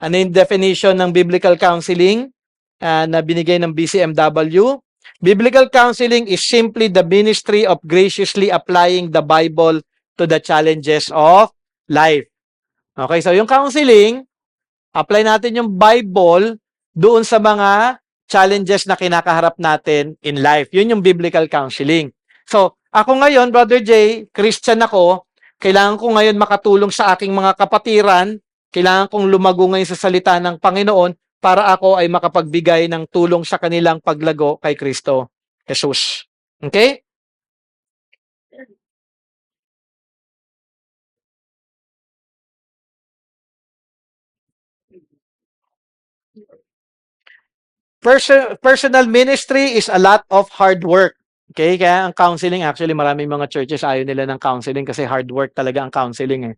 Ano yung definition ng biblical counseling na binigay ng BCMW? Biblical counseling is simply the ministry of graciously applying the Bible to the challenges of life. Okay, so yung counseling, apply natin yung Bible doon sa mga challenges na kinakaharap natin in life. Yun yung biblical counseling. So, ako ngayon, Brother Jay, Christian ako, kailangan ko ngayon makatulong sa aking mga kapatiran, kailangan kong lumago ngayon sa salita ng Panginoon para ako ay makapagbigay ng tulong sa kanilang paglago kay Kristo Jesus. Okay? Personal ministry is a lot of hard work. Okay? Kaya ang counseling, actually, maraming mga churches ayaw nila ng counseling kasi hard work talaga ang counseling.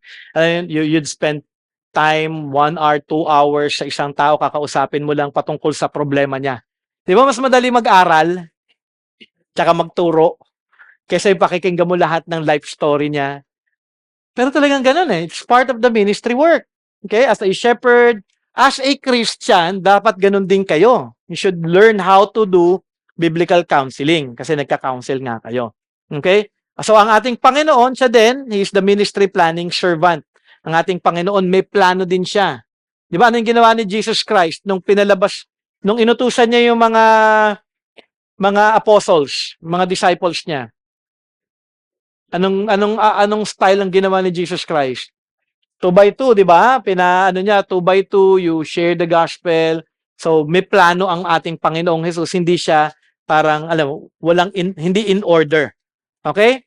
You'd spend time, 1 hour, 2 hours sa isang tao, kakausapin mo lang patungkol sa problema niya. Di ba mas madali mag-aral tsaka magturo kaysa yung pakikinggan mo lahat ng life story niya. Pero talagang ganun eh. It's part of the ministry work. Okay? As a shepherd, as a Christian, dapat ganun din kayo. You should learn how to do biblical counseling kasi nagka-counsel nga kayo. Okay? So, ang ating Panginoon, siya din, He is the ministry planning servant. Ang ating Panginoon, may plano din siya. Di ba? Ano yung ginawa ni Jesus Christ nung pinalabas, nung inutusan niya yung mga apostles, mga disciples niya? Anong style ang ginawa ni Jesus Christ? 2 by 2, di ba? Pinaano niya, 2 by 2, you share the gospel. So, may plano ang ating Panginoong Jesus. Hindi siya parang, alam mo, hindi in order. Okay?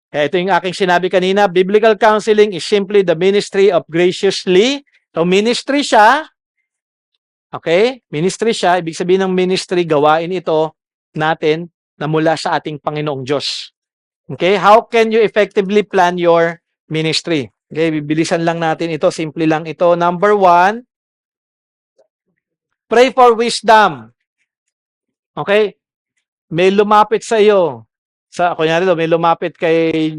Kaya ito yung aking sinabi kanina, biblical counseling is simply the ministry of graciously. So, ministry siya. Okay? Ministry siya. Ibig sabihin ng ministry, gawain ito natin na mula sa ating Panginoong Diyos. Okay? How can you effectively plan your ministry? Okay, bibilisan lang natin ito. Simple lang ito. Number 1, pray for wisdom. Okay? May lumapit sa iyo. Kunyari may lumapit kay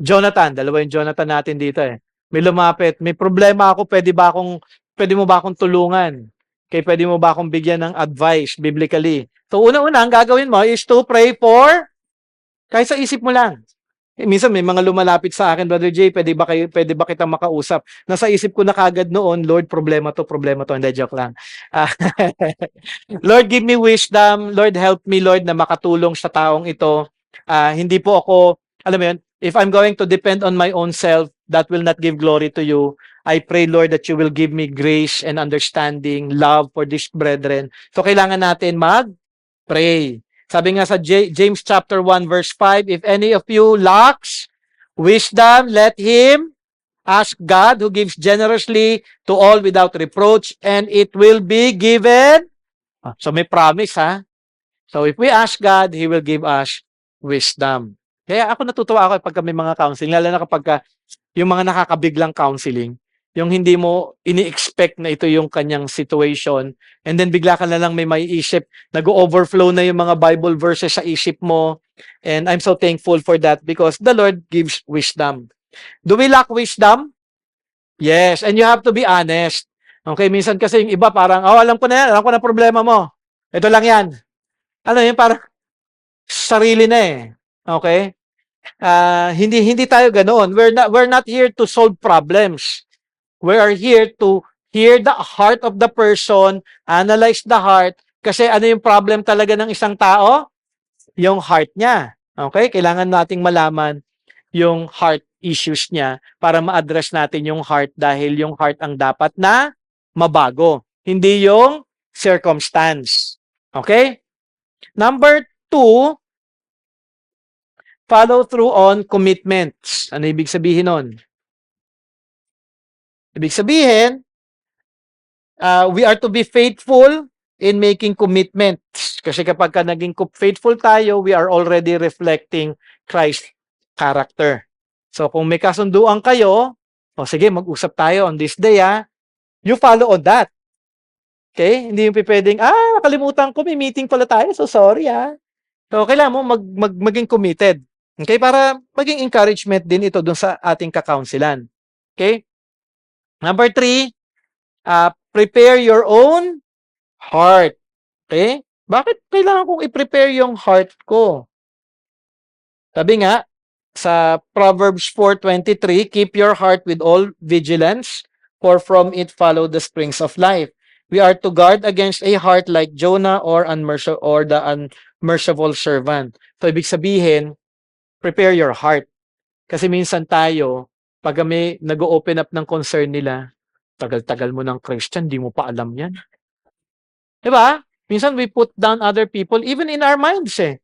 Jonathan. Dalawa yung Jonathan natin dito eh. May lumapit. May problema ako. Pwede mo ba akong tulungan? Okay, pwede mo ba akong bigyan ng advice biblically? So, una-una, ang gagawin mo is to pray for kahit sa isip mo lang. Minsan may mga lumalapit sa akin, Brother Jay, pwede ba kitang makausap? Nasa isip ko na kagad noon, Lord, problema to. Hindi, joke lang. Lord, give me wisdom. Lord, help me, Lord, na makatulong sa taong ito. Hindi po ako, alam mo yun, if I'm going to depend on my own self, that will not give glory to you. I pray, Lord, that you will give me grace and understanding, love for these brethren. So, kailangan natin mag-pray. Sabi nga sa James chapter 1 verse 5, if any of you lacks wisdom, let him ask God who gives generously to all without reproach and it will be given. So may promise ha. So if we ask God, He will give us wisdom. Kaya ako natutuwa ako pag may mga counseling, lalo na kapag yung mga nakakabiglang counseling, yung hindi mo ini-expect na ito yung kanyang situation, and then bigla ka na lang may maiisip, nag-overflow na yung mga Bible verses sa isip mo, and I'm so thankful for that because the Lord gives wisdom. Do we lack wisdom? Yes, and you have to be honest. Okay, minsan kasi yung iba parang, alam ko na yan, alam ko na problema mo. Ito lang yan. Ano yun, parang sarili na eh. Okay? Hindi tayo ganoon. We're not here to solve problems. We are here to hear the heart of the person, analyze the heart, kasi ano yung problem talaga ng isang tao? Yung heart niya. Okay? Kailangan nating malaman yung heart issues niya para ma-address natin yung heart dahil yung heart ang dapat na mabago. Hindi yung circumstance. Okay? Number 2, follow through on commitments. Ano ibig sabihin nun? Ibig sabihin, we are to be faithful in making commitments. Kasi kapag naging faithful tayo, we are already reflecting Christ's character. So kung may kasunduan kayo, sige, mag-usap tayo on this day, you follow on that. Okay? Hindi yung pwedeng, nakalimutan ko, may meeting pala tayo, so sorry, So kailangan mo maging committed. Okay? Para maging encouragement din ito dun sa ating kakaunsilan. Okay? Number 3, Prepare your own heart. Okay? Bakit kailangan kong i-prepare yung heart ko? Sabi nga, sa Proverbs 4:23, keep your heart with all vigilance, for from it follow the springs of life. We are to guard against a heart like Jonah or the unmerciful servant. So, ibig sabihin, prepare your heart. Kasi minsan tayo, pag kami nag-open up ng concern nila, tagal-tagal mo ng Christian, di mo pa alam yan. Diba? Minsan we put down other people even in our minds eh.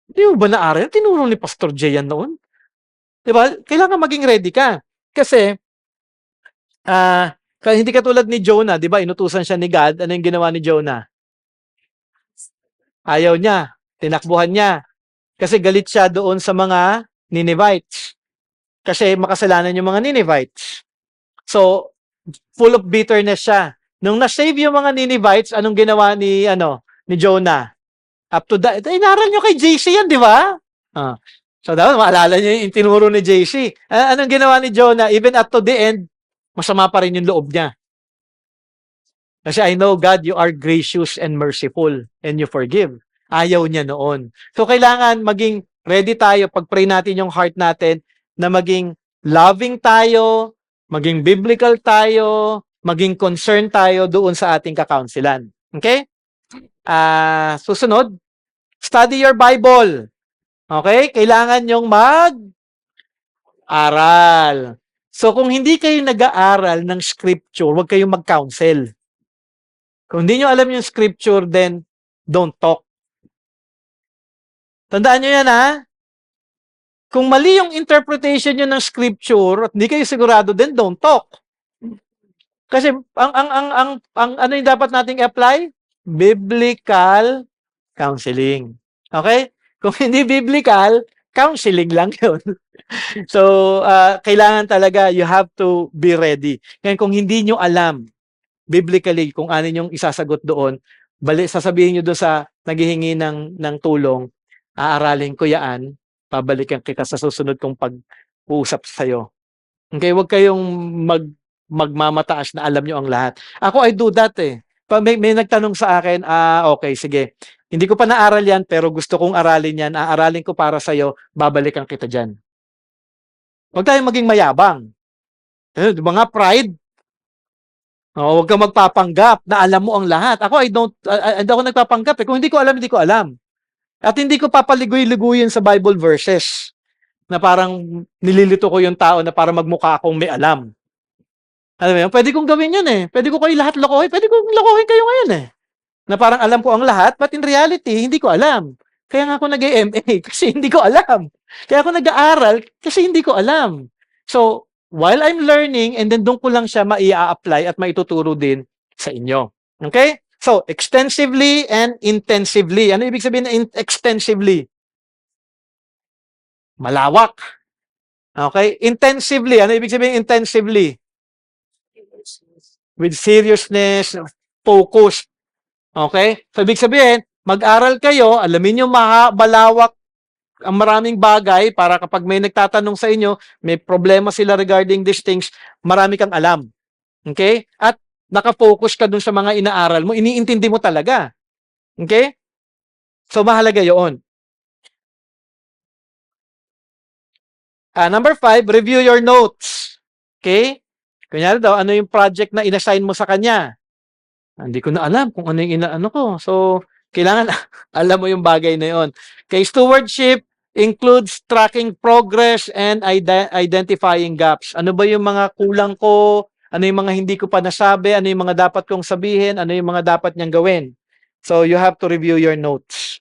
Di mo ba naaral? Tinuro ni Pastor Jay yan noon. Diba? Kailangan maging ready ka. Kasi, hindi katulad ni Jonah, di ba? Inutusan siya ni God. Ano yung ginawa ni Jonah? Ayaw niya. Tinakbuhan niya. Kasi galit siya doon sa mga Ninevites. Kasi makasalanan yung mga Ninevites. So, full of bitterness siya. Nung na-save yung mga Ninevites, anong ginawa ni Jonah? Up to that. Inaral nyo kay JC yan, di ba? So, dapat maalala nyo yung tinuro ni JC. Anong ginawa ni Jonah? Even up to the end, masama pa rin yung loob niya. Kasi I know, God, you are gracious and merciful and you forgive. Ayaw niya noon. So, kailangan maging ready tayo pag-pray natin yung heart natin na maging loving tayo, maging biblical tayo, maging concerned tayo doon sa ating kakaunsilan. Okay? Susunod, study your Bible. Okay? Kailangan yung mag-aral. So, kung hindi kayo nag-aaral ng scripture, huwag kayong mag-counsel. Kung hindi nyo alam yung scripture, then don't talk. Tandaan nyo yan, ha? Kung mali yung interpretation nyo ng scripture at hindi kayo sigurado, then don't talk. Kasi ang ano yung dapat nating apply? Biblical counseling. Okay? Kung hindi biblical, counseling lang yun. So, kailangan talaga, you have to be ready. Kaya kung hindi nyo alam, biblically, kung ano yung isasagot doon, sasabihin nyo doon sa naghihingi ng tulong, aaralin ko yan, pabalikan kita sa susunod kong pag-uusap sa'yo. Okay, huwag kayong magmamataas na alam nyo ang lahat. Ako, I do that eh. Pag may nagtanong sa akin, okay, sige. Hindi ko pa naaral yan, pero gusto kong aralin yan. Aaralin ko para sa'yo, babalikan kita dyan. Huwag tayong maging mayabang. Mga pride, huwag kang magpapanggap na alam mo ang lahat. Ako, hindi ako nagpapanggap eh. Kung hindi ko alam, hindi ko alam. At hindi ko papaligoy-ligoyin sa Bible verses na parang nililito ko yung tao na para magmukha akong may alam. Alam mo yun? Pwede kong gawin yun eh. Pwede ko kayo lahat lokohin. Pwede kong lokohin kayo ngayon eh. Na parang alam ko ang lahat, but in reality, hindi ko alam. Kaya nga ako nag-MA kasi hindi ko alam. Kaya ako nag-aaral kasi hindi ko alam. So, while I'm learning, and then doon ko lang siya maia-apply at maituturo din sa inyo. Okay? So, extensively and intensively. Ano ibig sabihin na extensively? Malawak. Okay? Intensively. Ano ibig sabihin intensively? With seriousness, focus. Okay? So, ibig sabihin, mag-aral kayo, alamin nyo malawak ang maraming bagay para kapag may nagtatanong sa inyo, may problema sila regarding these things, marami kang alam. Okay? At nakafocus ka dun sa mga inaaral mo, iniintindi mo talaga. Okay? So, mahalaga yun. Number 5, review your notes. Okay? Kunyari daw, ano yung project na inassign mo sa kanya? Hindi ko na alam kung ano yung inaano ko. So, kailangan alam mo yung bagay na yun. Okay, stewardship includes tracking progress and identifying gaps. Ano ba yung mga kulang ko? Ano yung mga hindi ko pa nasabi? Ano yung mga dapat kong sabihin? Ano yung mga dapat niyang gawin? So, you have to review your notes.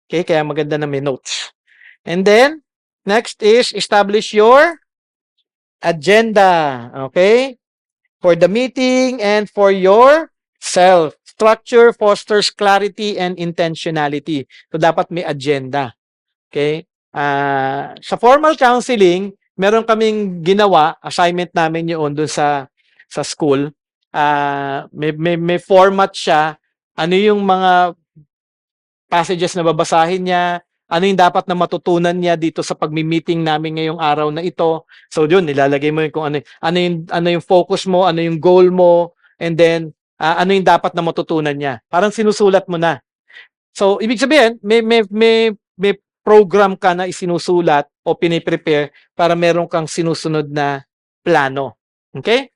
Okay, kaya maganda na may notes. And then, next is establish your agenda. Okay? For the meeting and for your self. Structure fosters clarity and intentionality. So, dapat may agenda. Okay? Sa formal counseling, meron kaming ginawa, assignment namin yun doon sa school. May format siya. Ano yung mga passages na babasahin niya, ano yung dapat na matutunan niya dito sa pagmi-meeting namin ngayong araw na ito. So, yun, nilalagay mo yung kung ano yung focus mo, ano yung goal mo, and then ano yung dapat na matutunan niya. Parang sinusulat mo na. So, ibig sabihin, may program ka na isinusulat o piniprepare para meron kang sinusunod na plano. Okay?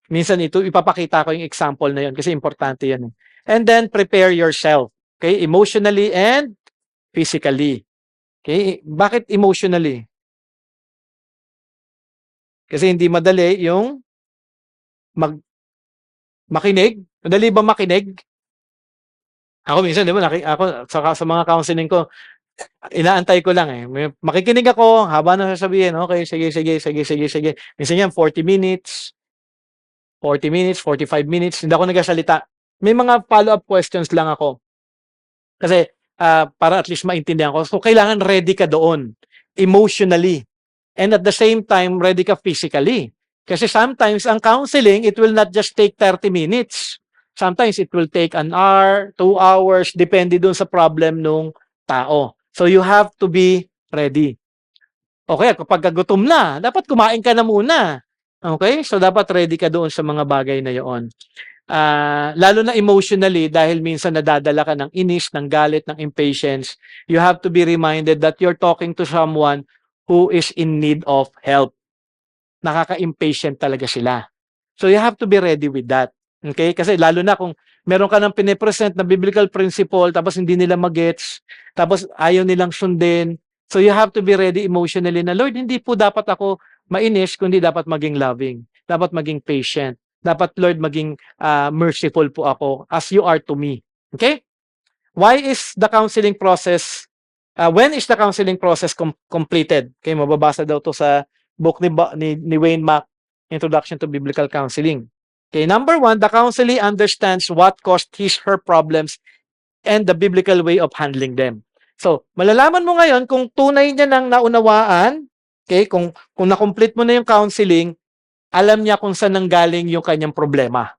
Minsan ito, ipapakita ko yung example na yun kasi importante yan. And then, prepare yourself. Okay? Emotionally and physically. Okay? Bakit emotionally? Kasi hindi madali yung makinig. Madali ba makinig? Ako minsan, di ba, ako sa mga counseling ko, inaantay ko lang eh. Makikinig ako, haba na sasabihin, okay, sige. Minsan yan, 40 minutes, 45 minutes, hindi ako nagsasalita. May mga follow-up questions lang ako. Kasi, para at least maintindihan ko. So, kailangan ready ka doon, emotionally. And at the same time, ready ka physically. Kasi sometimes, ang counseling, it will not just take 30 minutes. Sometimes, it will take an hour, 2 hours, depende dun sa problem nung tao. So, you have to be ready. Okay, kapag gutom na, dapat kumain ka na muna. Okay? So, dapat ready ka doon sa mga bagay na yon. Lalo na emotionally, dahil minsan nadadala ka ng inis, ng galit, ng impatience, you have to be reminded that you're talking to someone who is in need of help. Nakaka-impatient talaga sila. So, you have to be ready with that. Okay? Kasi lalo na kung meron ka ng pinipresent na biblical principle, tapos hindi nila magets, tapos ayaw nilang sundin. So, you have to be ready emotionally na, Lord, hindi po dapat ako mainis, kundi dapat maging loving. Dapat maging patient. Dapat, Lord, maging merciful po ako as you are to me. Okay? Why is the counseling process, when is the counseling process completed? Okay, mababasa daw to sa book ni Wayne Mack, Introduction to Biblical Counseling. Okay, number 1, the counselee understands what caused her problems and the biblical way of handling them. So, malalaman mo ngayon kung tunay niya nang naunawaan, okay, kung na-complete mo na yung counseling, alam niya kung saan nanggaling yung kanyang problema.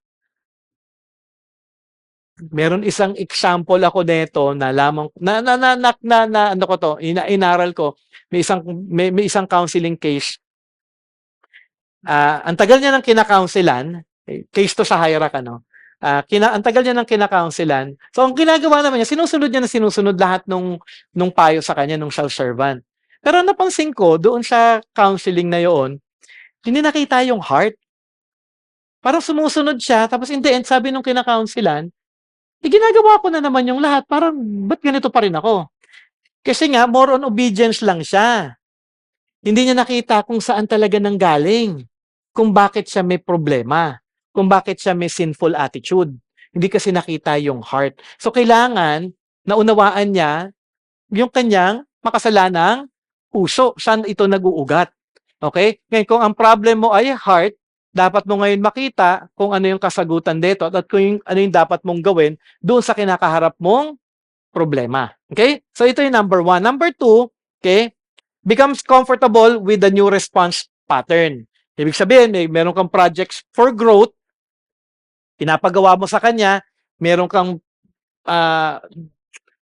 Meron isang example ako nito na lamang ano ko to, inaral ko, may isang counseling case. Ang tagal niya ng kina-counselan, case to sa Hirac, ano. Ang tagal niya ng kina-counselan. So ang ginagawa naman niya, sinusunod lahat nung payo sa kanya nung self-servant. Pero napansin ko doon sa counseling na yon, hindi nakita yung heart. Parang sumusunod siya, tapos in the end, sabi nung kina-counselan, ginagawa ko na naman yung lahat. Parang, ba't ganito pa rin ako? Kasi nga, more on obedience lang siya. Hindi niya nakita kung saan talaga nanggaling. Kung bakit siya may problema. Kung bakit siya may sinful attitude. Hindi kasi nakita yung heart. So, kailangan, naunawaan niya yung kanyang makasalanang puso. Saan ito nag-uugat? Okay? Ngayon, kung ang problem mo ay heart, dapat mo ngayon makita kung ano yung kasagutan dito at kung ano yung dapat mong gawin doon sa kinakaharap mong problema. Okay? So, ito yung number 1. Number 2, okay, becomes comfortable with the new response pattern. Ibig sabihin, meron kang projects for growth, pinapagawa mo sa kanya, meron kang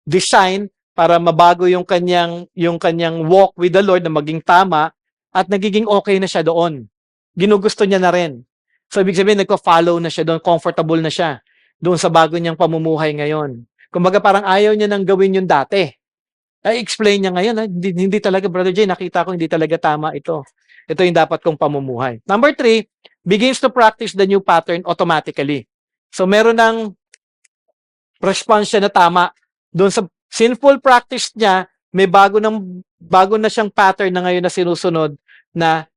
design para mabago yung kanyang walk with the Lord na maging tama at nagiging okay na siya doon. Ginugusto niya na rin. So, ibig sabihin, nagko-follow na siya doon, comfortable na siya doon sa bago niyang pamumuhay ngayon. Kumbaga, parang ayaw niya nang gawin yung dati. Ay, explain niya ngayon, hindi talaga, Brother Jay, nakita ko hindi talaga tama ito. Ito yung dapat kong pamumuhay. Number 3, begins to practice the new pattern automatically. So, meron ng response siya na tama. Doon sa sinful practice niya, may bago na siyang pattern na ngayon na sinusunod na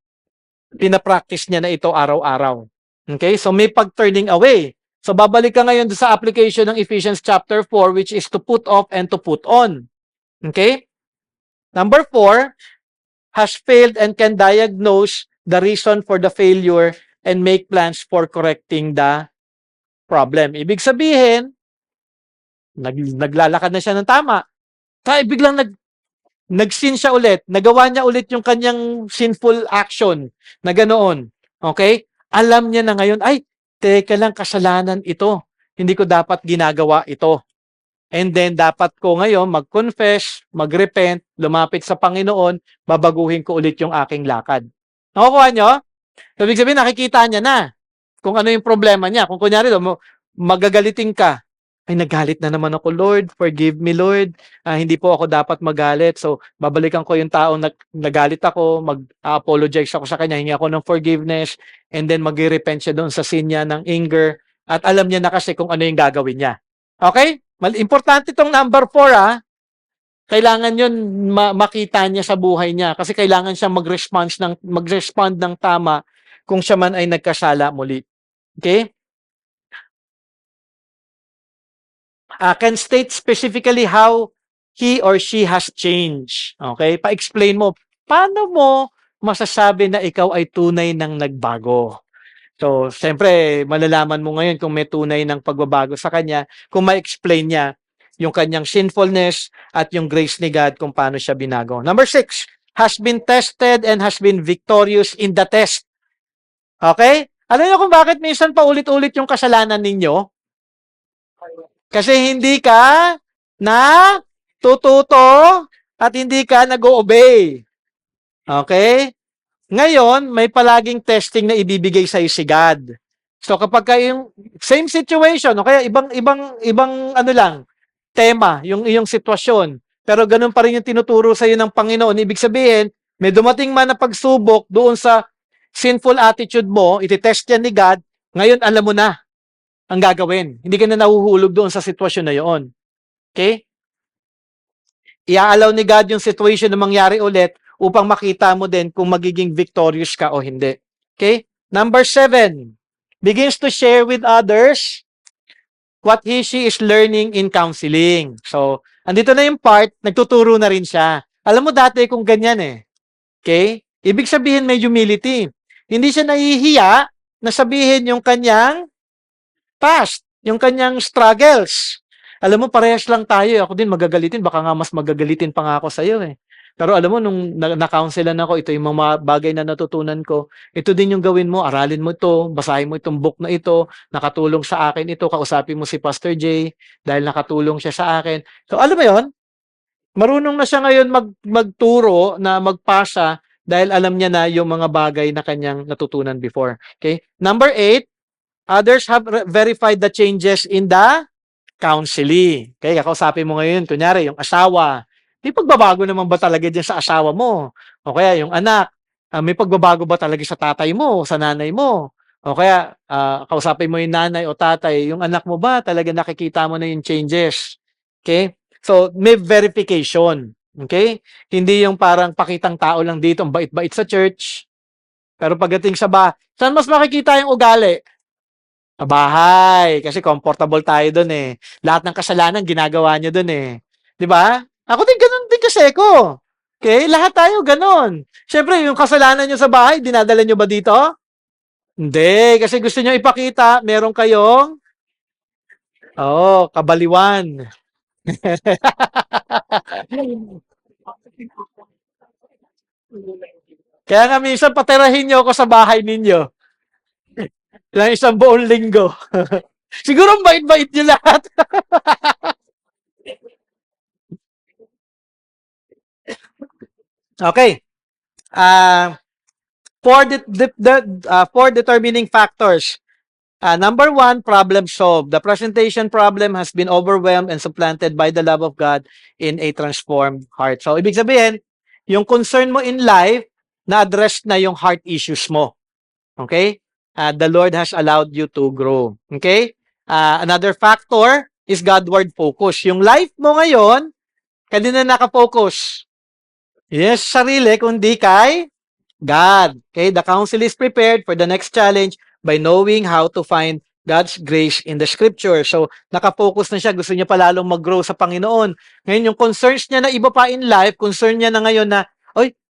pinapractice niya na ito araw-araw. Okay? So, may pag-turning away. So, babalik ka ngayon sa application ng Ephesians chapter 4, which is to put off and to put on. Okay? Number 4, has failed and can diagnose the reason for the failure and make plans for correcting the problem. Ibig sabihin, naglalakad na siya ng tama. Kaya biglang nag-sin siya ulit. Nagawa niya ulit yung kanyang sinful action na ganoon. Okay? Alam niya na ngayon, ay, teka lang, kasalanan ito. Hindi ko dapat ginagawa ito. And then, dapat ko ngayon mag-confess, mag-repent, lumapit sa Panginoon, babaguhin ko ulit yung aking lakad. Nakukuha nyo? So, ibig sabihin, nakikita niya na. kung ano yung problema niya. Kung kunyari, magagalitin ka, ay nagalit na naman ako, Lord, forgive me, Lord. Hindi po ako dapat magalit. So, babalikan ko yung taong nagalit ako, mag-apologize ako sa kanya, hingi ako ng forgiveness, and then mag-repent siya doon sa sin niya ng anger, at alam niya na kasi kung ano yung gagawin niya. Okay? Importante itong number 4, kailangan yun makita niya sa buhay niya kasi kailangan siya mag-respond ng tama kung siya man ay nagkasala muli. Okay? Can state specifically how he or she has changed. Okay? Pa-explain mo, paano mo masasabi na ikaw ay tunay ng nagbago? So, siyempre, malalaman mo ngayon kung may tunay ng pagbabago sa kanya, kung ma-explain niya yung kanyang sinfulness at yung grace ni God kung paano siya binago. Number 6, has been tested and has been victorious in the test. Okay? Alam niyo kung bakit minsan paulit-ulit yung kasalanan ninyo? Kasi hindi ka na tututo at hindi ka nag-obey. Okay? Ngayon, may palaging testing na ibibigay sa si God. So kapag yung same situation o kaya ibang ano lang, tema, yung iyong sitwasyon, pero ganun pa rin yung tinuturo sa iyo ng Panginoon, ibig sabihin, may dumating man na pagsubok doon sa sinful attitude mo, iti-test yan ni God, ngayon alam mo na ang gagawin. Hindi ka na nahuhulog doon sa sitwasyon na yon. Okay? Iaalaw ni God yung situation na mangyari ulit upang makita mo din kung magiging victorious ka o hindi. Okay? Number 7, begins to share with others what she is learning in counseling. So, andito na yung part, nagtuturo na rin siya. Alam mo dati kung ganyan eh. Okay? Ibig sabihin may humility. Hindi siya nahihiya na sabihin yung kanyang past, yung kanyang struggles. Alam mo, parehas lang tayo. Ako din magagalitin. Baka nga mas magagalitin pa nga ako sa'yo eh. Pero alam mo, nung na-counselan ako, ito yung mga bagay na natutunan ko. Ito din yung gawin mo. Aralin mo ito. Basahin mo itong book na ito. Nakatulong sa akin ito. Kausapin mo si Pastor J dahil nakatulong siya sa akin. So alam mo yon, marunong na siya ngayon magturo na magpasa dahil alam niya na yung mga bagay na kanyang natutunan before. Okay? Number 8, others have verified the changes in the counseling. Okay, kakausapin mo ngayon, kunyari, yung asawa. May pagbabago naman ba talaga dyan sa asawa mo? O kaya yung anak, may pagbabago ba talaga sa tatay mo, sa nanay mo? O kaya, kausapin mo yung nanay o tatay, yung anak mo ba talaga nakikita mo na yung changes? Okay? So, may verification. Okay? Hindi yung parang pakitang tao lang dito, ang bait-bait sa church. Pero pagdating sa saan mas makikita yung ugali? Bahay. Kasi comfortable tayo doon eh. Lahat ng kasalanan ginagawa niyo doon eh. 'Di ba? Ako din ganun din kasi ko. Okay? Lahat tayo ganun. Siyempre, yung kasalanan niyo sa bahay, dinadala niyo ba dito? Hindi. Kasi gusto niyo ipakita, meron kayong, kabaliwan. Kaya nga minsan patirahin niyo ako sa bahay ninyo. Lang isang buong linggo. Siguro ang bait-bait niyo lahat. Okay. For determining factors. Number 1, problem solved. The presentation problem has been overwhelmed and supplanted by the love of God in a transformed heart. So, ibig sabihin, yung concern mo in life, na-address na yung heart issues mo. Okay? The Lord has allowed you to grow. Okay? Another factor is Godward focus. Yung life mo ngayon, kanina nakafocus. Yes, sarili, kundi kay God. Okay? The counsel is prepared for the next challenge by knowing how to find God's grace in the scripture. So, nakafocus na siya. Gusto niya pa lalong mag-grow sa Panginoon. Ngayon, yung concerns niya na iba pa in life, concern niya na ngayon na,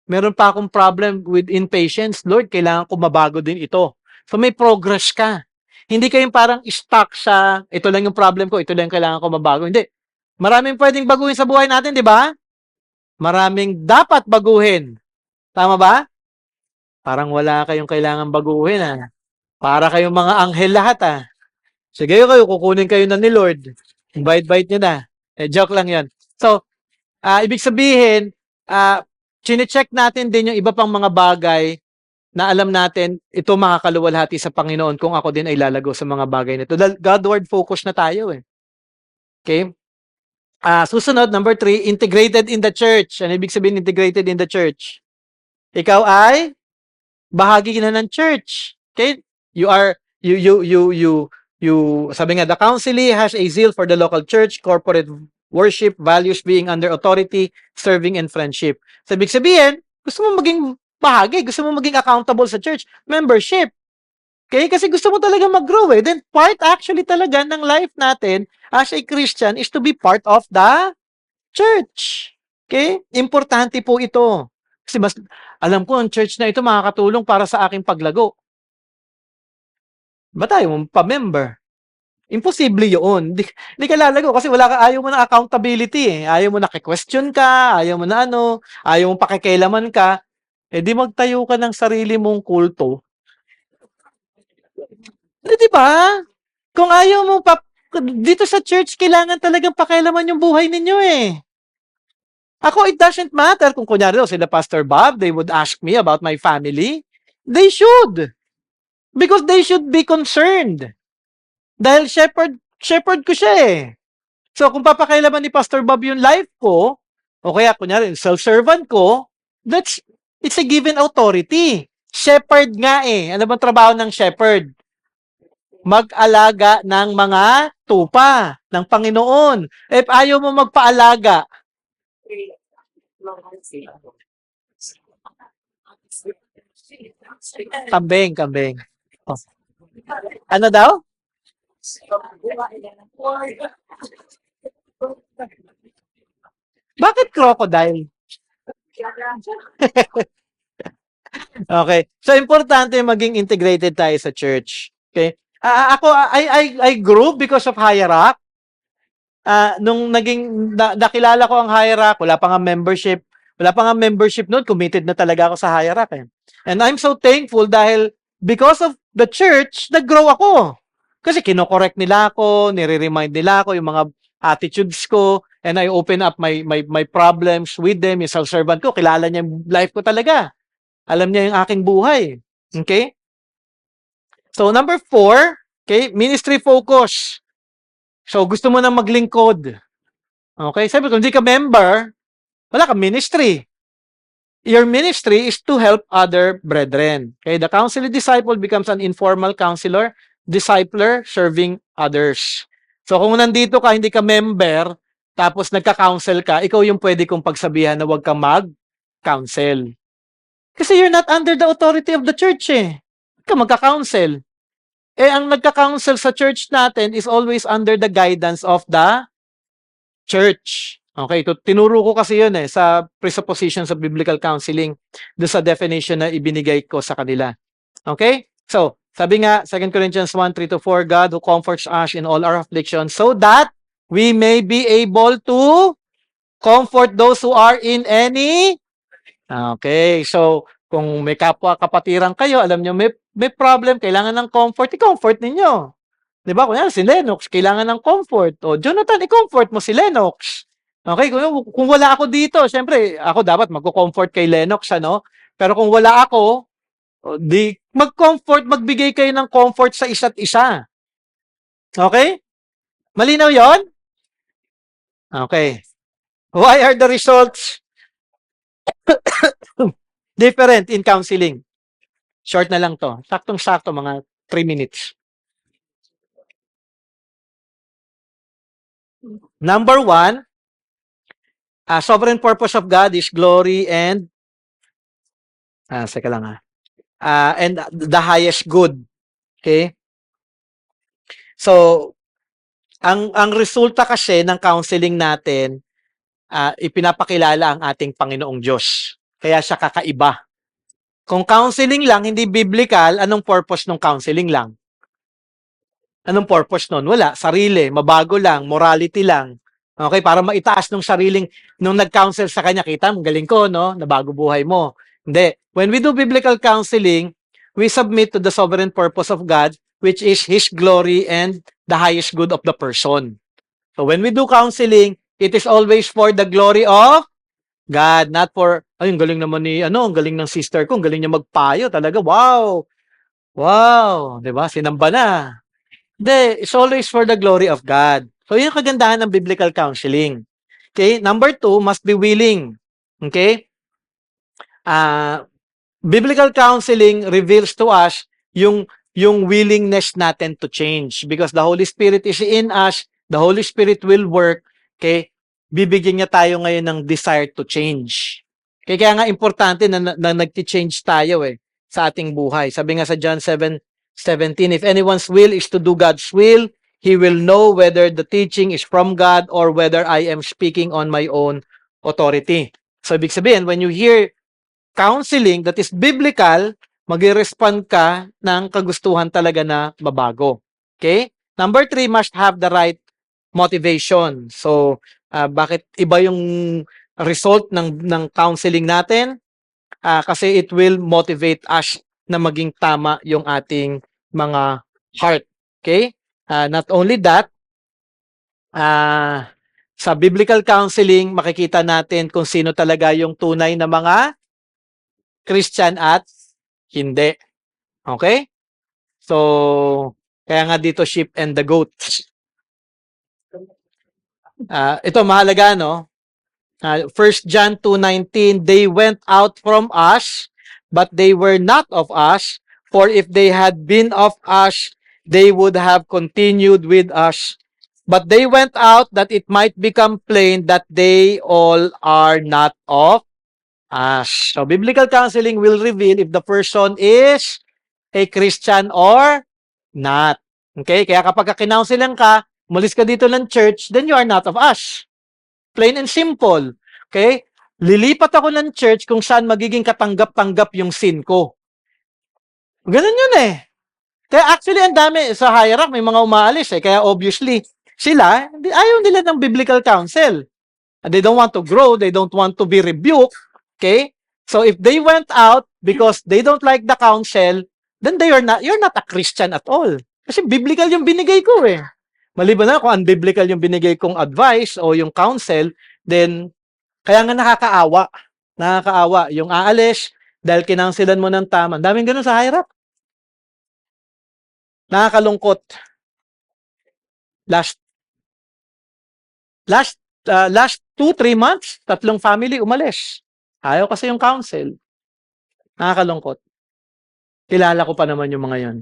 meron pa akong problem with impatience. Lord, kailangan ko mabago din ito. So, may progress ka. Hindi kayong parang stuck sa, ito lang yung problem ko, ito lang yung kailangan ko mabago. Hindi. Maraming pwedeng baguhin sa buhay natin, di ba? Maraming dapat baguhin. Tama ba? Parang wala kayong kailangan baguhin, Para kayong mga anghel lahat, Sige kayo, kukunin kayo na ni Lord. Bite-bite nyo na. Joke lang yan. So, ibig sabihin, chine-check natin din yung iba pang mga bagay na alam natin, ito makakaluwalhati sa Panginoon kung ako din ay lalago sa mga bagay nito. Godward focus na tayo eh. Okay? Susunod, number 3, integrated in the church. Ano ibig sabihin integrated in the church? Ikaw ay bahagi na ng church. Okay? Sabi nga, the council has a zeal for the local church, corporate worship, values being under authority, serving, and friendship. So, ibig sabihin, gusto mo maging bahagi, gusto mo maging accountable sa church, membership. Okay? Kasi gusto mo talaga mag-grow eh. Then, part actually talaga ng life natin as a Christian is to be part of the church. Okay? Importante po ito. Kasi alam ko, ang church na ito makakatulong para sa aking paglago. Ba tayo pa-member? Imposible yun. Di ka lalago kasi ayaw mo na accountability eh. Ayaw mo na question ka, ayaw mo na ayaw mo pakikialaman ka. Eh di magtayo ka ng sarili mong kulto. Di ba? Kung ayaw mo dito sa church, kailangan talagang pakialaman yung buhay ninyo eh. Ako, it doesn't matter kung kunyari sila Pastor Bob, they would ask me about my family. They should. Because they should be concerned. Dahil shepherd ko siya eh. So, kung papakailaman ni Pastor Bob yung life ko, o kaya, kunyari, self-servant ko, it's a given authority. Shepherd nga eh. Ano bang trabaho ng shepherd? Mag-alaga ng mga tupa ng Panginoon. If ayaw mo magpaalaga, kambing. Oh. Ano daw? Bakit crocodile? Okay. So, importante maging integrated tayo sa church. Okay? I grew because of Hierarch. Nung nakilala ko ang Hierarch, wala pa nga membership noon, committed na talaga ako sa Hierarch eh. And I'm so thankful dahil because of the church, nag-grow ako. Kasi kino-correct nila ako, nire-remind nila ako yung mga attitudes ko, and I open up my problems with them, yung self-servant ko, kilala niya yung life ko talaga. Alam niya yung aking buhay. Okay? So, number 4, okay, ministry focus. So, gusto mo nang maglingkod. Okay? Sabi ko, hindi ka member, wala kang ministry. Your ministry is to help other brethren. Okay? The counselor disciple becomes an informal counselor, discipler, serving others. So, kung nandito ka, hindi ka member, tapos nagka-counsel ka, ikaw yung pwede kong pagsabihan na huwag kang mag-counsel. Kasi you're not under the authority of the church eh. Ka magka-counsel. Eh, ang nagka-counsel sa church natin is always under the guidance of the church. Okay, tinuro ko kasi yun eh, sa presuppositions of biblical counseling, do sa definition na ibinigay ko sa kanila. Okay? So, sabi nga, 2 Corinthians 1:3-4, God who comforts us in all our afflictions so that we may be able to comfort those who are in any. Okay, so kung may kapwa-kapatiran kayo, alam nyo may problem, kailangan ng comfort, i-comfort ninyo. Di ba? Kunyari, si Lennox, kailangan ng comfort. O, Jonathan, i-comfort mo si Lennox. Okay, kung wala ako dito, syempre, ako dapat magko-comfort kay Lennox, ano? Pero kung wala ako, di mag-comfort, magbigay kayo ng comfort sa isa't isa. Okay? Malinaw yon? Okay. Why are the results different in counseling? Short na lang to. Saktong-sakto, mga 3 minutes. Number 1, sovereign purpose of God is glory and seka lang and the highest good. Okay? So, ang resulta kasi ng counseling natin, ipinapakilala ang ating Panginoong Diyos. Kaya siya kakaiba. Kung counseling lang, hindi biblical, anong purpose ng counseling lang? Anong purpose nun? Wala. Sarili, mabago lang, morality lang. Okay, para maitaas nung sariling, nung nag-counsel sa kanya, kita, galing ko, no? Nabago buhay mo. Hindi. When we do biblical counseling, we submit to the sovereign purpose of God, which is His glory and the highest good of the person. So when we do counseling, it is always for the glory of God, not for Ay, ang galing naman ni ano, ang galing ng sister ko, ang galing niya magpayo talaga. Wow! Wow! 'Di ba? Sinamba na. Hindi, it's always for the glory of God. So, yun yung kagandahan ng biblical counseling. Okay? Number 2, must be willing. Okay? Ah, biblical counseling reveals to us yung willingness natin to change because the Holy Spirit is in us, the Holy Spirit will work, okay? Bibigyan niya tayo ngayon ng desire to change. Okay, kaya nga importante na nagti-change tayo sa ating buhay. Sabi nga sa John 7:17, if anyone's will is to do God's will, he will know whether the teaching is from God or whether I am speaking on my own authority. So, ibig sabihin, when you hear counseling that is biblical, mag-respond ka ng kagustuhan talaga na mabago. Okay? Number 3, must have the right motivation. So, bakit iba yung result ng counseling natin? Kasi it will motivate us na maging tama yung ating mga heart. Okay? Not only that, sa biblical counseling, makikita natin kung sino talaga yung tunay na mga Christian at hindi. Okay? So, kaya nga dito sheep and the goat. Ito mahalaga, no? 1 John 2:19, they went out from us, but they were not of us, for if they had been of us, they would have continued with us. But they went out that it might become plain that they all are not of us. So, biblical counseling will reveal if the person is a Christian or not. Okay? Kaya kapag kinounsel ka, umalis ka dito ng church, then you are not of us. Plain and simple. Okay? Lilipat ako ng church kung saan magiging katanggap-tanggap yung sin ko. Ganun yun Kaya actually, ang dami sa hierarchy, may mga umaalis Kaya obviously, sila, ayaw nila ng biblical counsel. They don't want to grow. They don't want to be rebuked. Okay? So if they went out because they don't like the counsel, then you're not a Christian at all. Kasi biblical yung binigay ko Maliban na kung unbiblical yung binigay kong advice o yung counsel, then kaya nga nakakaawa. Nakakaawa. Yung aalis dahil kinaunselan mo ng tama. Daming ganun sa hirap. Nakakalungkot. Last 2-3 months, 3 family umalis. Ayaw kasi yung counsel. Nakakalungkot. Kilala ko pa naman yung mga yon.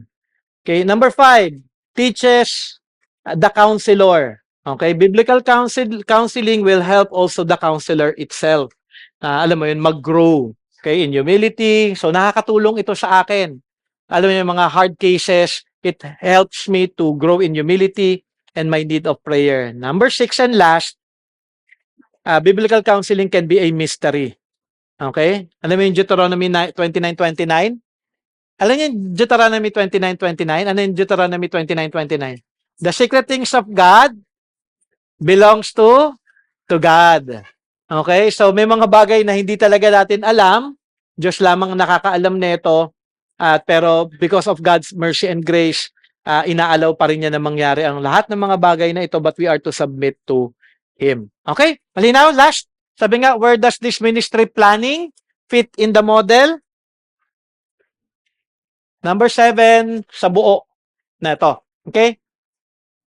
Okay, number 5, teaches the counselor. Okay, biblical counseling will help also the counselor itself. Alam mo yun, mag-grow. Okay, in humility. So, nakakatulong ito sa akin. Alam mo yung mga hard cases, it helps me to grow in humility and my need of prayer. Number 6 and last, biblical counseling can be a mystery. Okay? Alam mo yung Deuteronomy 29:29? Alam niyo yung Deuteronomy 29:29? Ano yung Deuteronomy 29:29? The secret things of God belongs to God. Okay? So may mga bagay na hindi talaga natin alam. Diyos lamang nakakaalam nito. Pero because of God's mercy and grace, inaalaw pa rin niya na mangyari ang lahat ng mga bagay na ito, but we are to submit to Him. Okay? Malinaw? Last. Sabi nga, where does this ministry planning fit in the model? Number 7, sa buo na ito. Okay?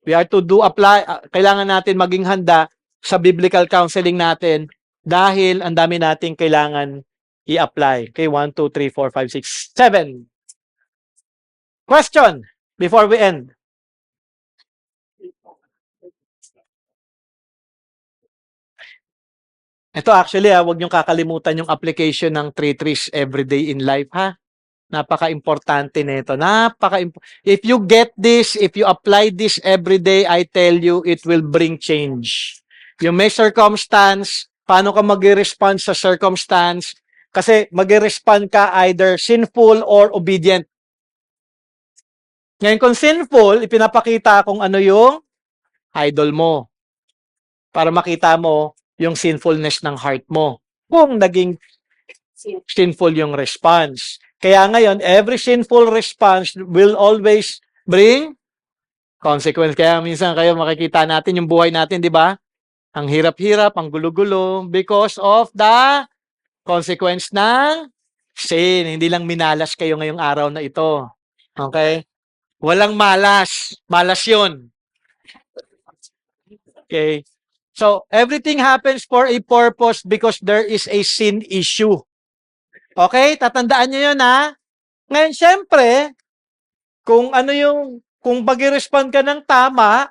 We are to apply, kailangan natin maging handa sa biblical counseling natin dahil ang dami nating kailangan i-apply. Okay, 1, 2, 3, 4, 5, 6, 7. Question before we end. Ito actually, huwag niyong kakalimutan yung application ng 3 trees everyday in life, Napaka-importante nito. If you get this, if you apply this every day, I tell you, it will bring change. Yung may circumstance, paano ka mag-respond sa circumstance? Kasi mag-respond ka either sinful or obedient. Ngayon, kung sinful, ipinapakita kung ano yung idol mo. Para makita mo yung sinfulness ng heart mo. Kung naging sinful yung response. Kaya ngayon, every sinful response will always bring consequence. Kaya minsan kayo makikita natin yung buhay natin, di ba? Ang hirap-hirap, ang gulo-gulo because of the Consequence ng sin. Hindi lang minalas kayo ngayong araw na ito. Okay? Walang malas. Malas yun. Okay? So, everything happens for a purpose because there is a sin issue. Okay? Tatandaan nyo yun, ha? Ngayon, syempre, kung pag-respond ka ng tama,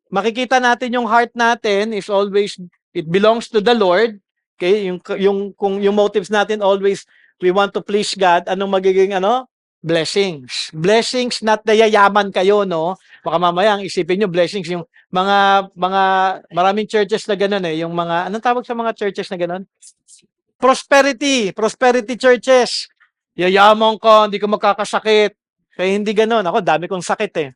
makikita natin yung heart natin is always, it belongs to the Lord. Okay? Yung motives natin always, we want to please God. Anong magiging, blessings. Blessings, not na yayaman kayo, no? Baka mamaya ang isipin nyo, blessings, yung maraming churches na gano'n eh. Yung mga, anong tawag sa mga churches na gano'n? Prosperity churches. Yayaman ko, hindi ko magkakasakit. Kaya hindi gano'n. Ako, dami kong sakit eh.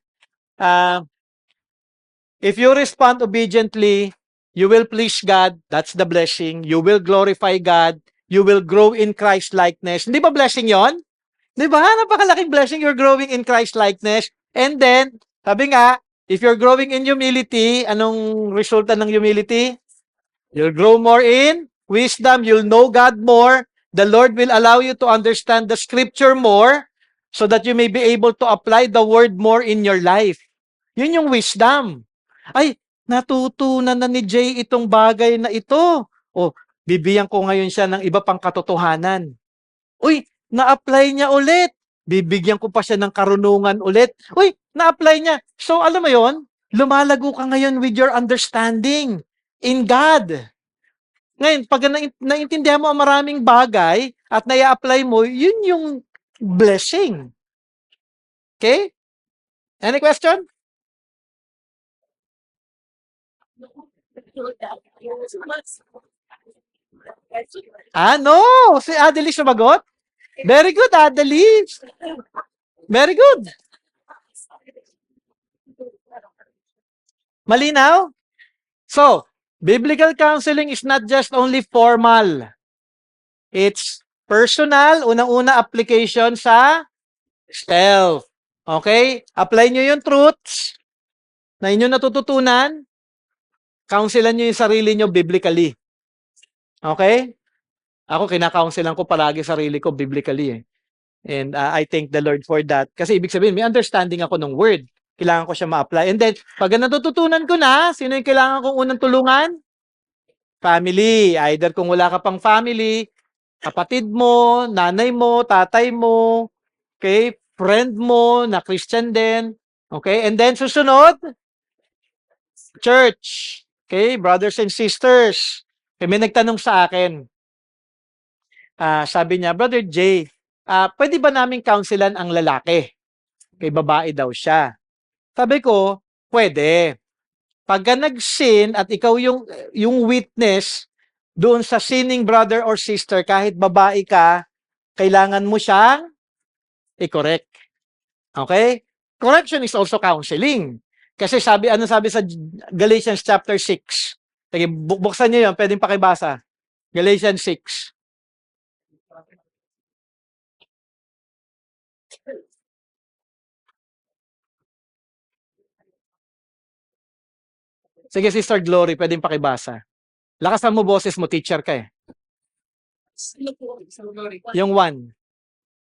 If you respond obediently, you will please God. That's the blessing. You will glorify God. You will grow in Christ likeness. Hindi ba blessing yon? Di ba? Napakalaking blessing. You're growing in Christ likeness. And then, sabi nga, if you're growing in humility, anong resulta ng humility? You'll grow more in wisdom. You'll know God more. The Lord will allow you to understand the scripture more so that you may be able to apply the word more in your life. Yun yung wisdom. Ay, natutunan na ni Jay itong bagay na ito. O, bibigyan ko ngayon siya ng iba pang katotohanan. Uy, na-apply niya ulit. Bibigyan ko pa siya ng karunungan ulit. Uy, na-apply niya. So, alam mo yon, lumalago ka ngayon with your understanding in God. Ngayon, pag naintindihan mo ang maraming bagay at nai-apply mo, yun yung blessing. Okay? Any question? No! Si Adelie sumagot? Very good, Adelie. Very good. Malinaw? So, biblical counseling is not just only formal. It's personal, unang-una application sa self. Okay? Apply nyo yung truths na inyo natututunan, counselan nyo yung sarili nyo biblically. Okay? Ako, kinakaunselan ko palagi sarili ko biblically eh. And I thank the Lord for that. Kasi ibig sabihin, may understanding ako ng word. Kailangan ko siya ma-apply. And then, pag natututunan ko na, sino yung kailangan kong unang tulungan? Family. Either kung wala ka pang family, kapatid mo, nanay mo, tatay mo, okay, friend mo, na Christian din. Okay, and then susunod, church. Okay, brothers and sisters. Okay, may nagtanong sa akin. Sabi niya, Brother Jay, pwede ba namin counselan ang lalaki? Kay babae daw siya. Sabi ko, pwede. Pagka nag-sin at ikaw yung witness doon sa sinning brother or sister, kahit babae ka, kailangan mo siyang i-correct. Okay? Correction is also counseling. Kasi ano sabi sa Galatians chapter 6? Sige, buksan niyo yun, pwedeng pakibasa. Galatians 6. Sige, Sister Glory, pwedeng pakibasa. Lakasan mo boses mo, teacher ka eh. Yung 1.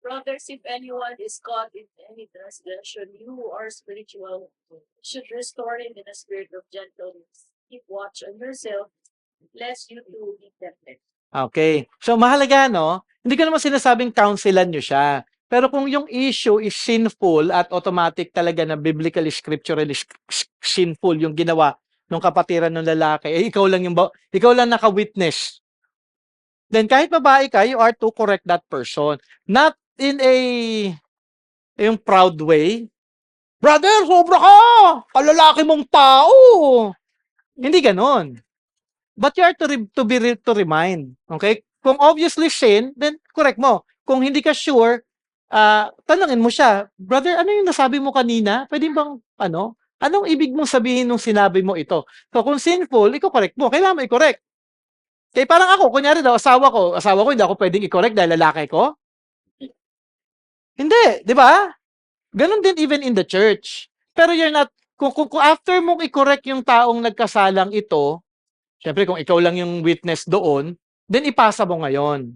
Brothers, if anyone is caught in any transgression, you who are spiritual should restore him in a spirit of gentleness. Keep watch on yourself, lest you too be tempted. Okay. So, mahalaga, no? Hindi ko naman sinasabing counselan nyo siya. Pero kung yung issue is sinful at automatic talaga na biblically, scripturally sinful yung ginawa ng kapatiran ng lalaki, ikaw lang naka-witness. Then kahit babae ka, you are to correct that person. Not in yung proud way. Brother, sobra ka! Kalalaki mong tao! Hindi ganon. But you are to remind. Okay? Kung obviously sin, then correct mo. Kung hindi ka sure, tanungin mo siya, Brother, ano yung nasabi mo kanina? Pwede bang, anong ibig mong sabihin nung sinabi mo ito? So kung sinful, i-correct mo. Kailangan mo i-correct. Kaya parang ako, kunyari daw, asawa ko, hindi ako pwedeng i-correct dahil lalaki ko. Hindi, di ba? Ganon din even in the church. Pero you're not, kung after mong i-correct yung taong nagkasalang ito, syempre kung ikaw lang yung witness doon, then ipasa mo ngayon.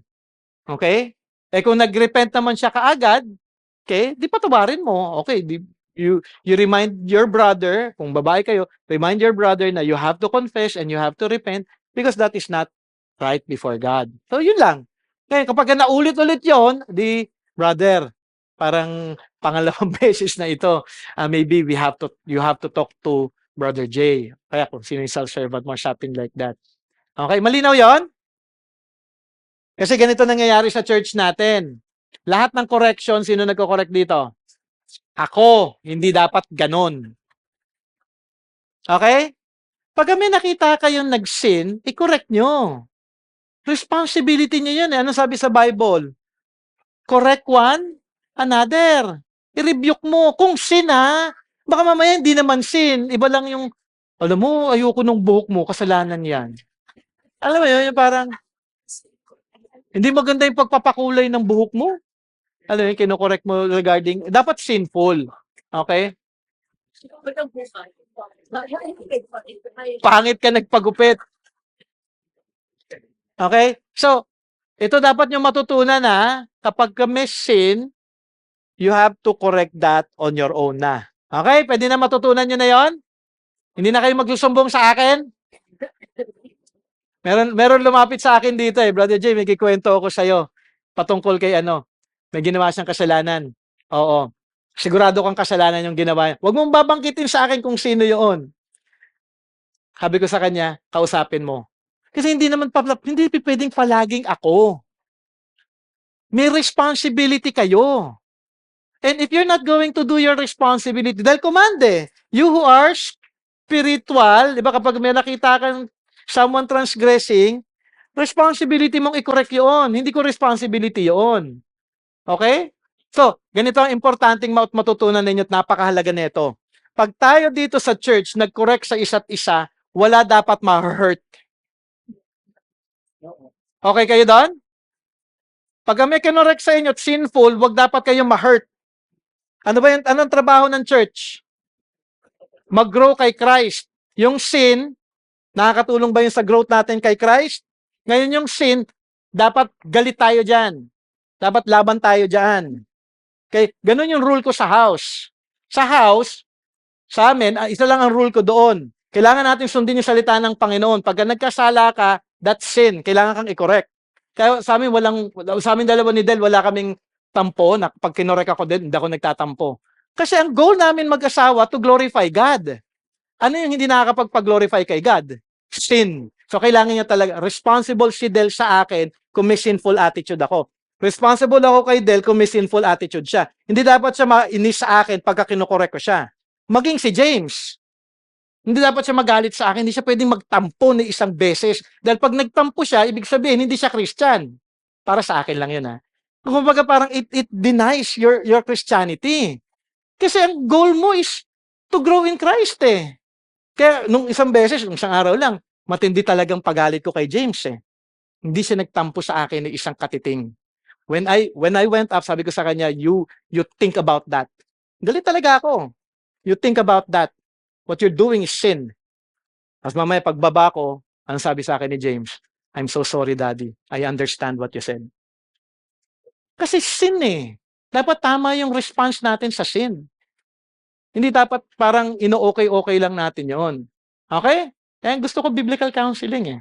Okay? Eh kung nag-repent naman siya kaagad, okay, di patawarin mo. Okay, you remind your brother, kung babae kayo, remind your brother na you have to confess and you have to repent because that is not right before God. So yun lang. Ngayon, kapag naulit-ulit yon, di, brother, parang pangalawang beses na ito, maybe you have to talk to Brother J. Kaya kung sino yung self-servant mo, something like that. Okay, malinaw yon? Kasi ganito nangyayari sa church natin. Lahat ng correction, sino nagko-correct dito? Ako, hindi dapat ganun. Okay? Pag may nakita kayong nag-sin, i-correct nyo. Responsibility nyo yun. Ano sabi sa Bible? Correct one, another. I-rebuke mo. Kung sin ha, baka mamaya hindi naman sin. Iba lang yung, alam mo, ayoko nung buhok mo, kasalanan yan. Alam mo yun, yung parang, hindi maganda yung pagpapakulay ng buhok mo. Alam mo yun, kinokorek mo regarding, dapat sinful. Okay? Pangit ka nagpagupit. Okay? So, ito dapat nyo matutunan na kapag may sin, you have to correct that on your own na. Okay? Pwede na matutunan nyo na yon? Hindi na kayo magsusumbong sa akin? Meron lumapit sa akin dito eh. Brother Jay, may kikwento ako sa'yo. Patungkol kay ano. May ginawa siyang kasalanan. Oo. Sigurado kang kasalanan yung ginawa. Huwag mong babangkitin sa akin kung sino yun. Sabi ko sa kanya, kausapin mo. Kasi hindi pwedeng palaging ako. May responsibility kayo. And if you're not going to do your responsibility, dahil command eh, you who are spiritual, di ba kapag may nakita kang someone transgressing, responsibility mong i-correct yun. Hindi ko responsibility yun. Okay? So, ganito ang importanteng matutunan ninyo at napakahalaga nito. Pag tayo dito sa church, nag-correct sa isa't isa, wala dapat ma-hurt. Okay kayo doon? Pag may kinorek sa inyo at sinful, wag dapat kayong ma-hurt. Ano ba yung, anong trabaho ng church? Mag-grow kay Christ. Yung sin, nakakatulong ba yung sa growth natin kay Christ? Ngayon yung sin, dapat galit tayo dyan. Dapat laban tayo dyan. Okay? Ganun yung rule ko sa house. Sa house, sa amin, isa lang ang rule ko doon. Kailangan natin sundin yung salita ng Panginoon. Pagka nagkasala ka, that's sin. Kailangan kang i-correct. Kaya sa amin, sa amin dalawa ni Del, wala kaming tampo na pag kinorek ako din, hindi ako nagtatampo. Kasi ang goal namin mag-asawa to glorify God. Ano yung hindi nakakapag-glorify kay God? Sin. So kailangan niya talaga, responsible si Del sa akin kung may sinful attitude ako. Responsible ako kay Del kung may sinful attitude siya. Hindi dapat siya mainis sa akin pagka kinokorek ko siya. Maging si James. Hindi dapat siya magalit sa akin. Hindi siya pwedeng magtampo ni isang beses. Dahil pag nagtampo siya, ibig sabihin, hindi siya Christian. Para sa akin lang yun ha. Kumbaga parang it denies your Christianity. Kasi ang goal mo is to grow in Christ eh. Kaya nung isang beses, nung isang araw lang, matindi talagang pagalit ko kay James eh. Hindi siya nagtampo sa akin ng isang katiting. When I went up, sabi ko sa kanya, you think about that. Galit talaga ako. You think about that. What you're doing is sin. As mamaya pagbaba ko, ano sabi sa akin ni James? I'm so sorry, Daddy. I understand what you said. Kasi sin eh. Dapat tama yung response natin sa sin. Hindi dapat parang ino-okay-okay lang natin yon. Okay? Kaya gusto ko biblical counseling eh.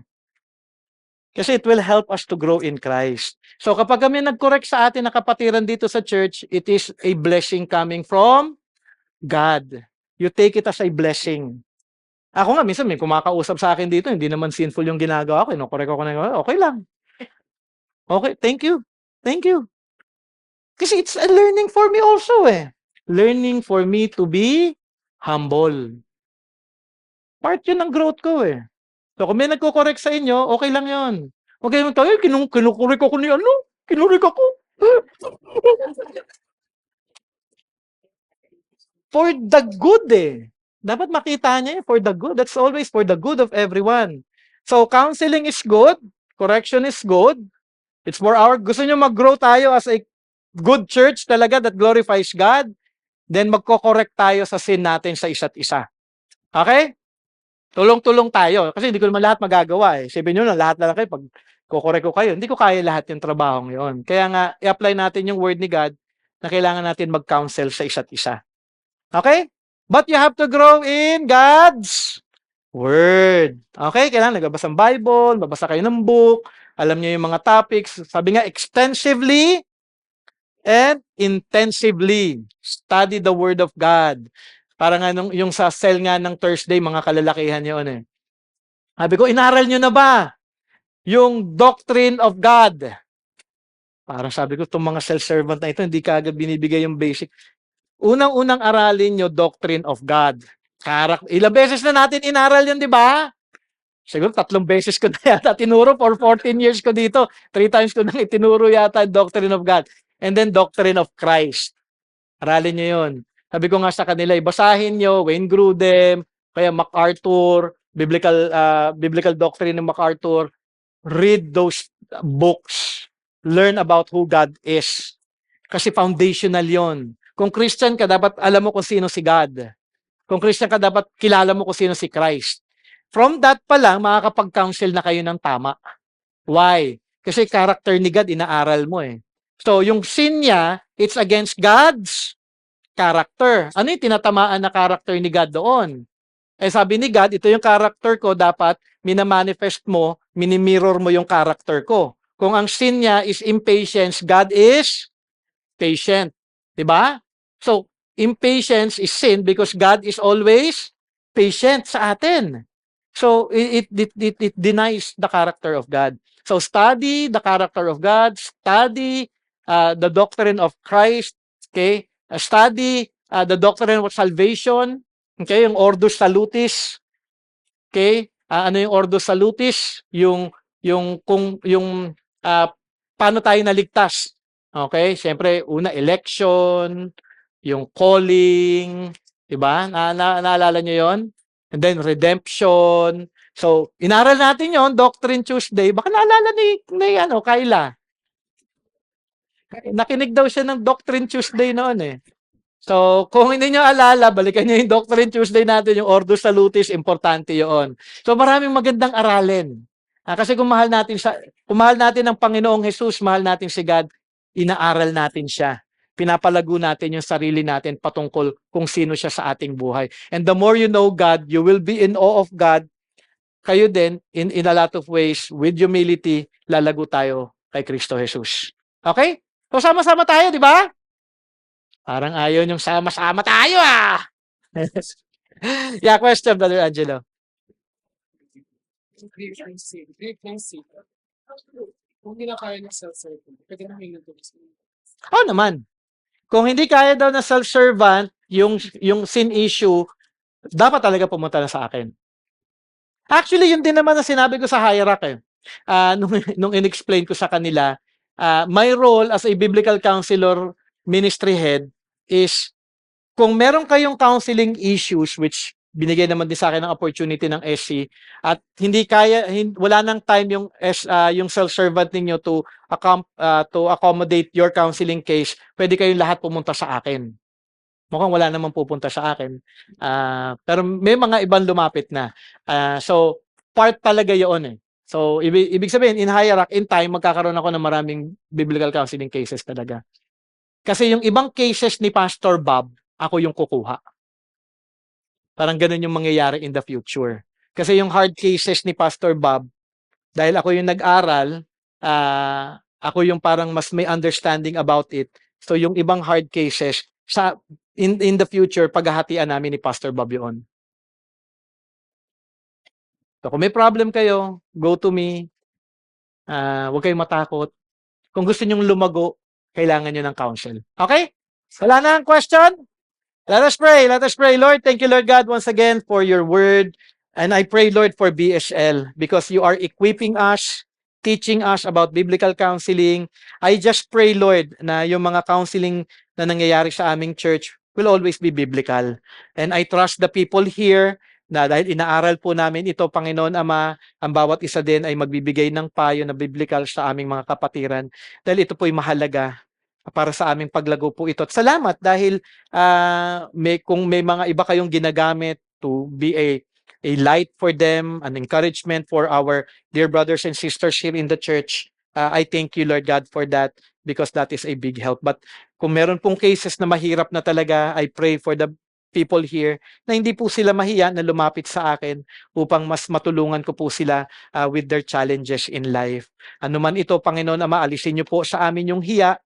Kasi it will help us to grow in Christ. So kapag kami nag-correct sa atin na kapatiran dito sa church, it is a blessing coming from God. You take it as a blessing. Ako nga, minsan may kumakausap sa akin dito, hindi naman sinful yung ginagawa ko, correct ako na, okay lang. Okay, thank you. Thank you. Kasi it's a learning for me also eh. Learning for me to be humble. Part yun ng growth ko eh. So kung may nagko-correct sa inyo, okay lang yun. Okay naman tayo, kinukorek ako ni ano? Kinukorek ako. For the good eh. Dapat makita niya for the good. That's always for the good of everyone. So counseling is good. Correction is good. It's for our, gusto nyo mag-grow tayo as a good church talaga that glorifies God, then magko-correct tayo sa sin natin sa isa't isa. Okay? Tulong-tulong tayo. Kasi hindi ko naman lahat magagawa eh. Sabihin nyo na lahat na lang kayo pag Kokorek ko kayo. Hindi ko kaya lahat yung trabahong yon. Kaya nga, i-apply natin yung word ni God na kailangan natin mag-counsel sa isa't isa. Okay? But you have to grow in God's Word. Okay? Kailangan nagbabasa ng Bible, babasa kayo ng book, alam niyo yung mga topics. Sabi nga, extensively and intensively study the Word of God. Para nga yung sa cell nga ng Thursday, mga kalalakihan yun eh. Sabi ko, inaral nyo na ba yung doctrine of God? Parang sabi ko, itong mga self-servant na ito, hindi kaagad binibigay yung basic. Unang-unang aralin nyo, doctrine of God. Ilang beses na natin inaral yun, di ba? Siguro 3 beses ko na yata tinuro for 14 years ko dito. 3 times ko nang itinuro yata doctrine of God. And then doctrine of Christ. Aralin nyo yun. Sabi ko nga sa kanila, basahin nyo, Wayne Grudem, kaya MacArthur, biblical doctrine ng MacArthur. Read those books. Learn about who God is. Kasi foundational yon. Kung Christian ka, dapat alam mo kung sino si God. Kung Christian ka, dapat kilala mo kung sino si Christ. From that pa lang, makakapag-counsel na kayo ng tama. Why? Kasi character ni God, inaaral mo eh. So, yung sin niya, it's against God's character. Ano yung tinatamaan na character ni God doon? Eh sabi ni God, ito yung character ko, dapat minamanifest mo, minimirror mo yung character ko. Kung ang sin niya is impatience, God is patient. Diba? So, impatience is sin because God is always patient sa atin. So, it denies the character of God. So, study the character of God, study the doctrine of Christ, okay? Study the doctrine of salvation, okay? Yung Ordo Salutis, okay? Ano yung Ordo Salutis? Yung paano tayo naligtas? Okay? Siyempre, una, election, yung calling, di ba? Naalala nyo yon? And then, redemption. So, inaral natin yon Doctrine Tuesday. Baka naalala ni Kyla. Nakinig daw siya ng Doctrine Tuesday noon eh. So, kung hindi nyo alala, balikan nyo yung Doctrine Tuesday natin, yung Ordo Salutis, importante yun. So, maraming magandang aralin. Kasi kung mahal natin ang Panginoong Jesus, mahal natin si God, inaaral natin siya. Pinapalago natin yung sarili natin patungkol kung sino siya sa ating buhay. And the more you know God, you will be in awe of God. Kayo din, in a lot of ways, with humility, lalago tayo kay Kristo Jesus. Okay? So, sama-sama tayo, di ba? Parang ayaw yung sama-sama tayo ah! Yeah, question, Brother Angelo. Great fancy. Kung hindi na kaya ng self-servant, pwede na may nagtulis. Oo naman. Kung hindi kaya daw na self-servant, yung sin issue, dapat talaga pumunta na sa akin. Actually, yun din naman ang sinabi ko sa hierarchy. Nung in-explain ko sa kanila, my role as a biblical counselor, ministry head, is kung meron kayong counseling issues, which binigay naman din sa akin ng opportunity ng SC, at hindi kaya, wala nang time yung self-servant ninyo to accommodate your counseling case, pwede kayong lahat pumunta sa akin. Mukhang wala namang pupunta sa akin. Pero may mga ibang lumapit na. So, part talaga yun eh. So, ibig sabihin, in hierarchy, in time, magkakaroon ako ng maraming biblical counseling cases talaga. Kasi yung ibang cases ni Pastor Bob, ako yung kukuha. Parang ganun yung mangyayari in the future. Kasi yung hard cases ni Pastor Bob, dahil ako yung nag-aral, ako yung parang mas may understanding about it. So yung ibang hard cases, in the future, paghahatian namin ni Pastor Bob yun. So kung may problem kayo, go to me. Huwag kayong matakot. Kung gusto nyong lumago, kailangan nyo ng counsel. Okay? Wala na ang question? Let us pray. Let us pray. Lord, thank you, Lord God, once again for your word. And I pray, Lord, for BSL because you are equipping us, teaching us about biblical counseling. I just pray, Lord, na yung mga counseling na nangyayari sa aming church will always be biblical. And I trust the people here na dahil inaaral po namin ito, Panginoon Ama, ang bawat isa din ay magbibigay ng payo na biblical sa aming mga kapatiran. Dahil ito po'y mahalaga para sa aming paglago po ito. At salamat dahil kung may mga iba kayong ginagamit to be a a light for them, an encouragement for our dear brothers and sisters here in the church. I thank you, Lord God, for that because that is a big help. But kung meron pong cases na mahirap na talaga, I pray for the people here na hindi po sila mahiya na lumapit sa akin upang mas matulungan ko po sila with their challenges in life. Ano man ito, Panginoon Ama, alisin niyo po sa amin yung hiya,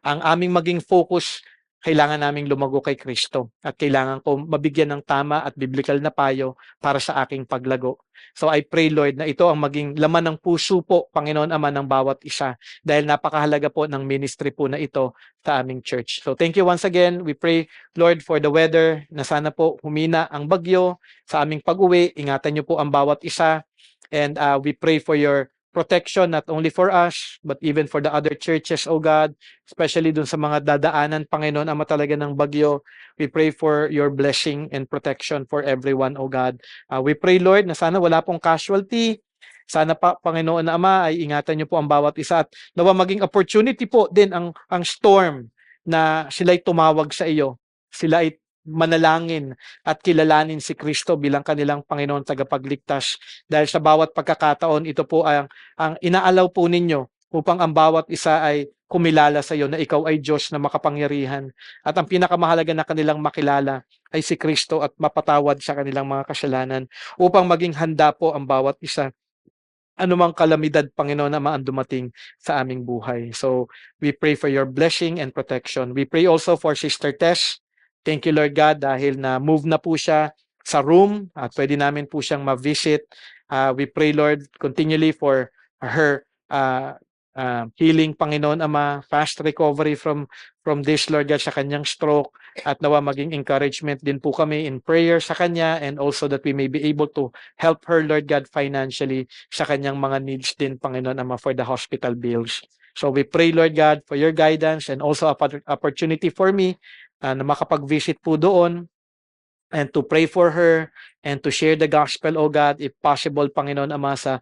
ang aming maging focus, kailangan naming lumago kay Kristo at kailangan ko mabigyan ng tama at biblical na payo para sa aking paglago. So I pray, Lord, na ito ang maging laman ng puso po, Panginoon Ama, ng bawat isa dahil napakahalaga po ng ministry po na ito sa aming church. So thank you once again. We pray, Lord, for the weather na sana po humina ang bagyo sa aming pag-uwi. Ingatan niyo po ang bawat isa and we pray for your protection not only for us but even for the other churches, oh God, especially dun sa mga dadaanan, Panginoon Ama, talaga ng bagyo. We pray for your blessing and protection for everyone, oh God. We pray, Lord, na sana wala pong casualty. Sana pa, Panginoon Ama, ay ingatan niyo po ang bawat isa at nawa maging opportunity po din ang storm na sila'y tumawag sa iyo. Sila ay manalangin at kilalanin si Kristo bilang kanilang Panginoon tagapagligtas. Dahil sa bawat pagkakataon, ito po ang inaalaw po ninyo upang ang bawat isa ay kumilala sa iyo na ikaw ay Diyos na makapangyarihan. At ang pinakamahalaga na kanilang makilala ay si Kristo at mapatawad sa kanilang mga kasalanan upang maging handa po ang bawat isa anumang kalamidad, Panginoon, na ang dumating sa aming buhay. So, we pray for your blessing and protection. We pray also for Sister Tess. Thank you, Lord God, dahil na move na po siya sa room at pwede namin po siyang ma-visit. We pray, Lord, continually for her healing, Panginoon Ama, fast recovery from this, Lord God, sa kanyang stroke at nawa maging encouragement din po kami in prayer sa kanya and also that we may be able to help her, Lord God, financially sa kanyang mga needs din, Panginoon Ama, for the hospital bills. So we pray, Lord God, for your guidance and also opportunity for me na makapag-visit po doon and to pray for her and to share the gospel, oh God, if possible, Panginoon Ama, sa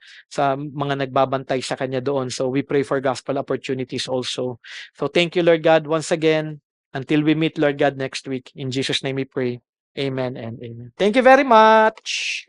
mga nagbabantay sa kanya doon. So we pray for gospel opportunities also. So thank you, Lord God, once again, until we meet, Lord God, next week. In Jesus' name we pray. Amen and amen. Thank you very much.